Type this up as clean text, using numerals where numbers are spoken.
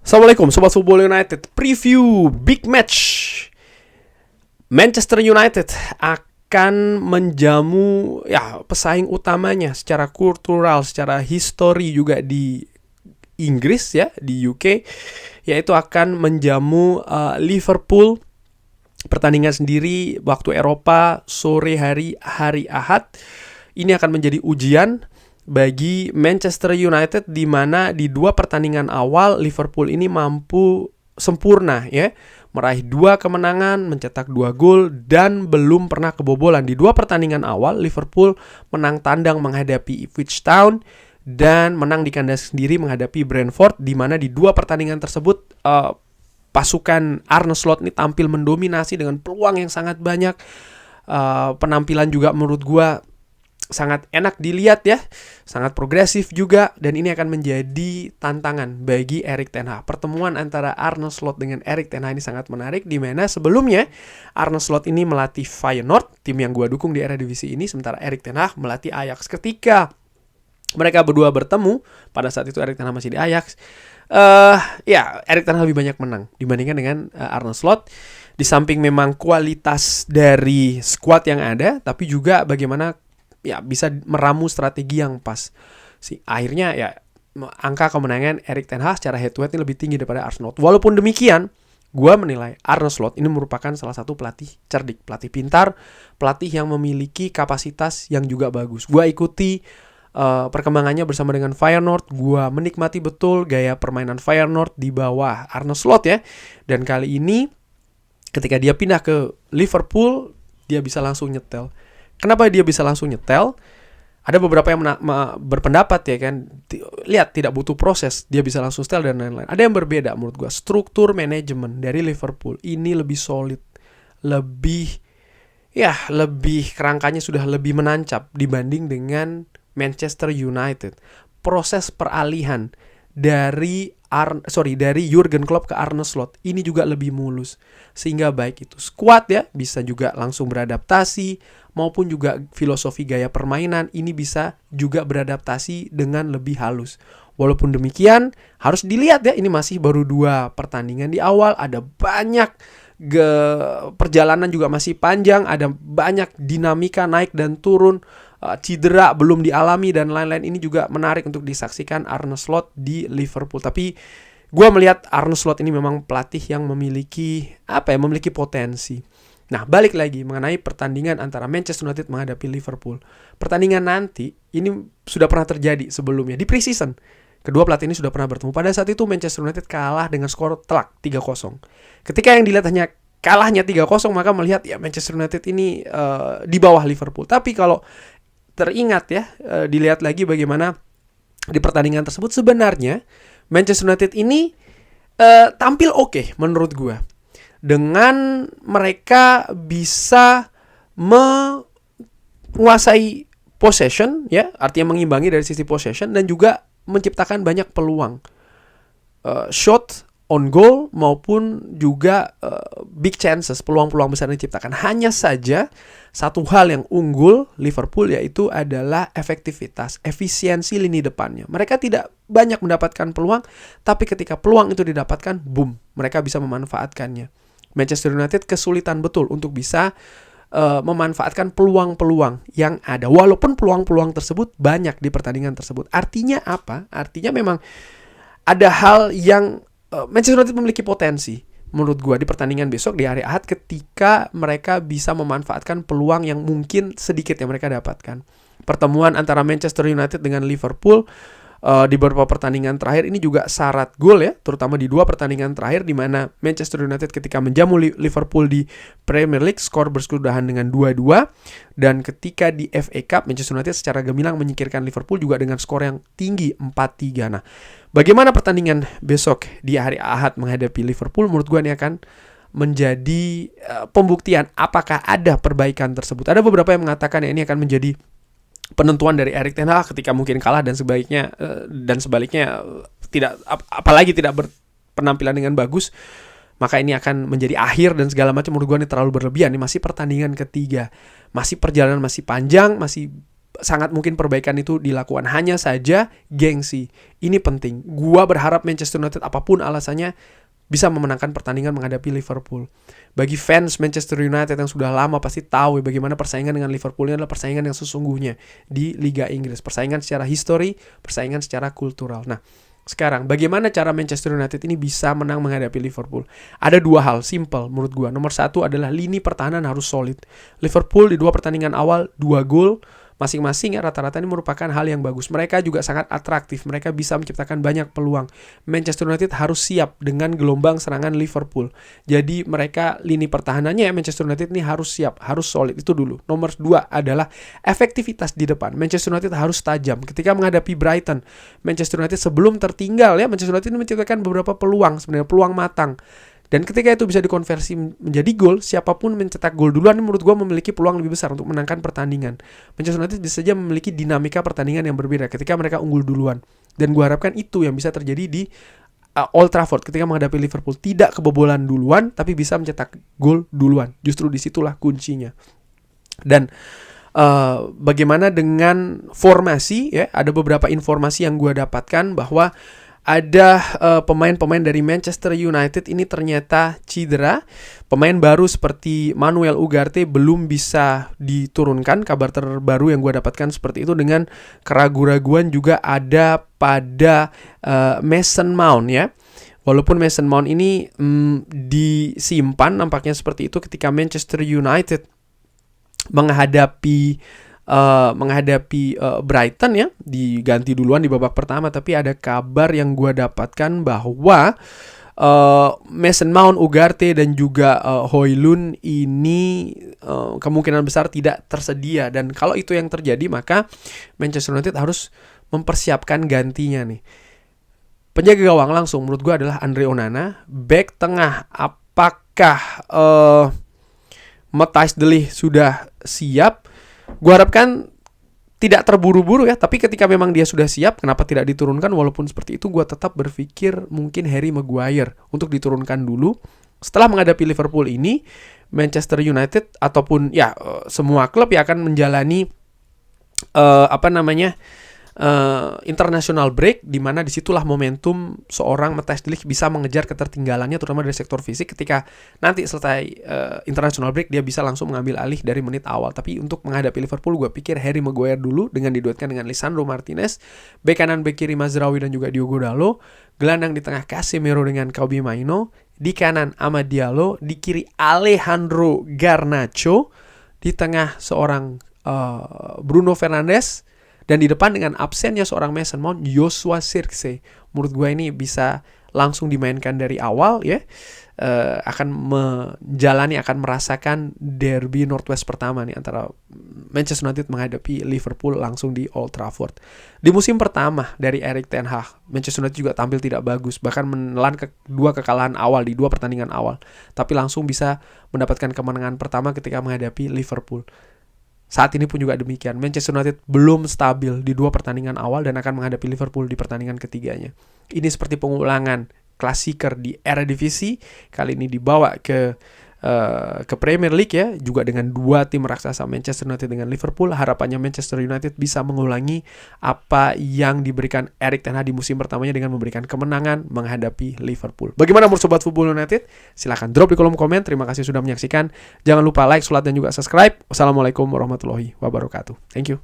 Assalamualaikum Sobat Football United. Preview big match. Manchester United akan menjamu pesaing utamanya secara kultural, secara histori juga di Inggris ya, di UK, yaitu akan menjamu Liverpool. Pertandingan sendiri waktu Eropa sore hari Ahad. Ini akan menjadi ujian bagi Manchester United, di mana di dua pertandingan awal Liverpool ini mampu sempurna ya, meraih 2 kemenangan, mencetak 2 gol dan belum pernah kebobolan. Di dua pertandingan awal Liverpool menang tandang menghadapi Ipswich Town dan menang di kandang sendiri menghadapi Brentford, di mana di dua pertandingan tersebut pasukan Arne Slot ini tampil mendominasi dengan peluang yang sangat banyak. Penampilan juga menurut gua sangat enak dilihat ya, sangat progresif juga, dan ini akan menjadi tantangan bagi Erik ten Hag. Pertemuan antara Arne Slot dengan Erik ten Hag ini sangat menarik, di mana sebelumnya Arne Slot ini melatih Feyenoord, tim yang gua dukung di Eredivisie ini, sementara Erik ten Hag melatih Ajax. Ketika mereka berdua bertemu, pada saat itu Erik ten Hag masih di Ajax, Erik ten Hag lebih banyak menang dibandingkan dengan Arne Slot. Di samping memang kualitas dari skuad yang ada, tapi juga bagaimana bisa meramu strategi yang pas. Akhirnya angka kemenangan Erik ten Hag secara head to head ini lebih tinggi daripada Arne Slot. Walaupun demikian, gue menilai Arne Slot ini merupakan salah satu pelatih cerdik, pelatih pintar, pelatih yang memiliki kapasitas yang juga bagus. Gue ikuti perkembangannya bersama dengan Feyenoord. Gue menikmati betul gaya permainan Feyenoord di bawah Arne Slot ya. Dan kali ini ketika dia pindah ke Liverpool, dia bisa langsung nyetel. Kenapa dia bisa langsung nyetel? Ada beberapa yang berpendapat ya kan, lihat tidak butuh proses, dia bisa langsung setel dan lain-lain. Ada yang berbeda menurut gue. Struktur manajemen dari Liverpool ini lebih solid, lebih kerangkanya sudah lebih menancap dibanding dengan Manchester United. Proses peralihan dari Jurgen Klopp ke Arne Slot ini juga lebih mulus, sehingga baik itu skuad ya bisa juga langsung beradaptasi, maupun juga filosofi gaya permainan ini bisa juga beradaptasi dengan lebih halus. Walaupun demikian harus dilihat ya, ini masih baru 2 pertandingan di awal, ada banyak perjalanan juga masih panjang, ada banyak dinamika naik dan turun, cedera belum dialami dan lain-lain. Ini juga menarik untuk disaksikan Arne Slot di Liverpool. Tapi gue melihat Arne Slot ini memang pelatih yang memiliki potensi. Nah, balik lagi mengenai pertandingan antara Manchester United menghadapi Liverpool. Pertandingan nanti ini sudah pernah terjadi sebelumnya di pre-season. Kedua pelatih ini sudah pernah bertemu. Pada saat itu Manchester United kalah dengan skor telak 3-0. Ketika yang dilihat hanya kalahnya 3-0, maka melihat Manchester United ini di bawah Liverpool. Tapi kalau teringat ya, dilihat lagi bagaimana di pertandingan tersebut sebenarnya Manchester United ini tampil oke menurut gue. Dengan mereka bisa menguasai possession ya, artinya mengimbangi dari sisi possession dan juga menciptakan banyak peluang, shot on goal maupun juga big chances, peluang-peluang besar yang diciptakan. Hanya saja satu hal yang unggul Liverpool yaitu adalah efektivitas, efisiensi lini depannya. Mereka tidak banyak mendapatkan peluang, tapi ketika peluang itu didapatkan, boom, mereka bisa memanfaatkannya. Manchester United kesulitan betul untuk bisa memanfaatkan peluang-peluang yang ada, walaupun peluang-peluang tersebut banyak di pertandingan tersebut. Artinya apa? Artinya memang ada hal yang Manchester United memiliki potensi menurut gue di pertandingan besok di hari Ahad, ketika mereka bisa memanfaatkan peluang yang mungkin sedikit yang mereka dapatkan. Pertemuan antara Manchester United dengan Liverpool di beberapa pertandingan terakhir ini juga syarat gol ya, terutama di 2 pertandingan terakhir, di mana Manchester United ketika menjamu Liverpool di Premier League skor berkesudahan dengan 2-2, dan ketika di FA Cup Manchester United secara gemilang menyingkirkan Liverpool juga dengan skor yang tinggi 4-3. Nah, bagaimana pertandingan besok di hari Ahad menghadapi Liverpool? Menurut gue ini akan menjadi pembuktian apakah ada perbaikan tersebut. Ada beberapa yang mengatakan ini akan menjadi penentuan dari Erik ten Hag ketika mungkin kalah dan sebaliknya tidak, apalagi tidak berpenampilan dengan bagus, maka ini akan menjadi akhir dan segala macam. Menurut gue ini terlalu berlebihan. Ini masih pertandingan ketiga, masih perjalanan masih panjang, masih sangat mungkin perbaikan itu dilakukan. Hanya saja gengsi. Ini penting. Gua berharap Manchester United apapun alasannya bisa memenangkan pertandingan menghadapi Liverpool. Bagi fans Manchester United yang sudah lama pasti tahu bagaimana persaingan dengan Liverpool ini adalah persaingan yang sesungguhnya di Liga Inggris. Persaingan secara histori, persaingan secara kultural. Nah, sekarang bagaimana cara Manchester United ini bisa menang menghadapi Liverpool? Ada dua hal simple menurut gua. Nomor satu adalah lini pertahanan harus solid. Liverpool di 2 pertandingan awal 2 gol masing-masing ya, rata-rata ini merupakan hal yang bagus. Mereka juga sangat atraktif, mereka bisa menciptakan banyak peluang. Manchester United harus siap dengan gelombang serangan Liverpool. Jadi mereka lini pertahanannya ya, Manchester United ini harus siap, harus solid, itu dulu. Nomor 2 adalah efektivitas di depan. Manchester United harus tajam. Ketika menghadapi Brighton, Manchester United sebelum tertinggal ya, Manchester United ini menciptakan beberapa peluang, sebenarnya peluang matang. Dan ketika itu bisa dikonversi menjadi gol, siapapun mencetak gol duluan menurut gue memiliki peluang lebih besar untuk menangkan pertandingan. Manchester United bisa saja memiliki dinamika pertandingan yang berbeda ketika mereka unggul duluan. Dan gue harapkan itu yang bisa terjadi di Old Trafford ketika menghadapi Liverpool. Tidak kebobolan duluan, tapi bisa mencetak gol duluan. Justru disitulah kuncinya. Dan bagaimana dengan formasi ya? Ada beberapa informasi yang gue dapatkan bahwa ada pemain-pemain dari Manchester United ini ternyata cedera. Pemain baru seperti Manuel Ugarte belum bisa diturunkan. Kabar terbaru yang gue dapatkan seperti itu, dengan keraguan-raguan juga ada pada Mason Mount ya. Walaupun Mason Mount ini disimpan nampaknya seperti itu ketika Manchester United menghadapi Brighton ya, diganti duluan di babak pertama. Tapi ada kabar yang gue dapatkan bahwa Mason Mount, Ugarte dan juga Højlund ini kemungkinan besar tidak tersedia. Dan kalau itu yang terjadi, maka Manchester United harus mempersiapkan gantinya nih. Penjaga gawang langsung menurut gue adalah Andre Onana. Back tengah, apakah Matthijs de Ligt sudah siap? Gue harapkan tidak terburu-buru ya, tapi ketika memang dia sudah siap, kenapa tidak diturunkan? Walaupun seperti itu, gue tetap berpikir mungkin Harry Maguire untuk diturunkan dulu. Setelah menghadapi Liverpool ini, Manchester United ataupun ya semua klub yang akan menjalani international break, di mana disitulah momentum seorang Matthijs de Ligt bisa mengejar ketertinggalannya, terutama dari sektor fisik. Ketika nanti selesai international break, dia bisa langsung mengambil alih dari menit awal. Tapi untuk menghadapi Liverpool, gue pikir Harry Maguire dulu dengan diduetkan dengan Lisandro Martinez, bek kanan bek kiri Mazraoui dan juga Diogo Dalot, gelandang di tengah Casemiro dengan Kobbie Mainoo, di kanan Amad Diallo, di kiri Alejandro Garnacho, di tengah seorang Bruno Fernandes, dan di depan dengan absennya seorang Mason Mount, Joshua Zirkzee. Menurut gue ini bisa langsung dimainkan dari awal ya. Akan merasakan derby Northwest pertama nih antara Manchester United menghadapi Liverpool langsung di Old Trafford. Di musim pertama dari Erik ten Hag, Manchester United juga tampil tidak bagus, bahkan menelan 2 kekalahan awal di 2 pertandingan awal, tapi langsung bisa mendapatkan kemenangan pertama ketika menghadapi Liverpool. Saat ini pun juga demikian. Manchester United belum stabil di 2 pertandingan awal dan akan menghadapi Liverpool di pertandingan ketiganya. Ini seperti pengulangan klasiker di Eredivisie, kali ini dibawa ke Premier League ya, juga dengan 2 tim raksasa Manchester United dengan Liverpool. Harapannya Manchester United bisa mengulangi apa yang diberikan Erik ten Hag di musim pertamanya dengan memberikan kemenangan menghadapi Liverpool. Bagaimana menurut Sobat Football United? Silahkan drop di kolom komen. Terima kasih sudah menyaksikan. Jangan lupa like, share, dan juga subscribe. Wassalamualaikum warahmatullahi wabarakatuh. Thank you.